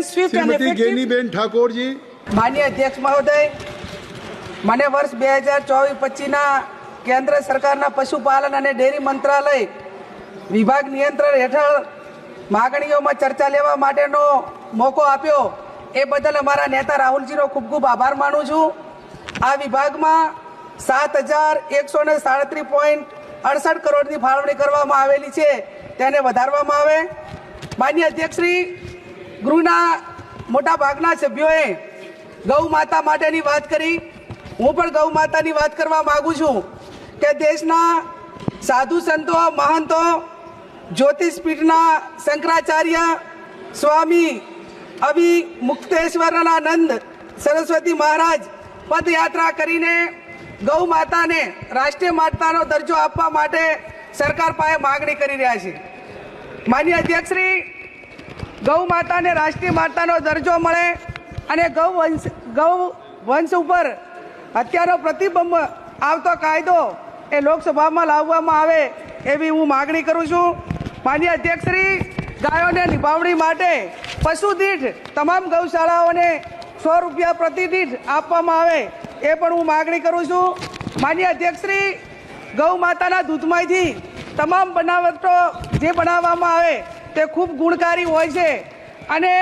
श्रीमती गेनीबेन ठाकोर जी। माननीय अध्यक्ष महोदय, મને વર્ષ 2024-25 કેન્દ્ર સરકારના પશુપાલન અને ડેરી મંત્રાલય વિભાગ નિયંત્રણ હેઠળ માગણીઓમાં ચર્ચા લેવા માટેનો મોકો આપ્યો એ બદલ અમારા નેતા રાહુલજીનો ખૂબ ખૂબ આભાર માનું છું। આ વિભાગમાં 7,137.68 કરોડની ફાળવણી કરવામાં આવેલી છે, તેને વધારવામાં આવે। માનનીય અધ્યક્ષશ્રી, ગૃહના મોટા ભાગના સભ્યોએ ગૌ માતા માટેની વાત કરી। હું પણ ગૌ માતાની વાત કરવા માંગુ છું કે દેશના સાધુ સંતો, મહંતો, જ્યોતિષપીઠના શંકરાચાર્ય સ્વામી અભિમુક્તેશ્વરાનંદ સરસ્વતી મહારાજ પદયાત્રા કરીને ગૌ માતાને રાષ્ટ્રીય માતાનો દરજ્જો આપવા માટે સરકાર પાસે માગણી કરી રહ્યા છે। માનનીય અધ્યક્ષશ્રી, ગૌ માતાને રાષ્ટ્રીય માતાનો દરજ્જો મળે અને ગૌ વંશ ઉપર હત્યાનો પ્રતિબંધ આવતો કાયદો એ લોકસભામાં લાવવામાં આવે એવી હું માગણી કરું છું। માનનીય અધ્યક્ષશ્રી, ગાયોને નિભાવણી માટે પશુ દીઠ તમામ ગૌશાળાઓને 100 રૂપિયા પ્રતિ દીઠ આપવામાં આવે એ પણ હું માગણી કરું છું। માનનીય અધ્યક્ષશ્રી, ગૌ માતાના દૂધમાંથી તમામ બનાવટો જે બનાવવામાં આવે તે ખૂબ ગુણકારી હોય છે અને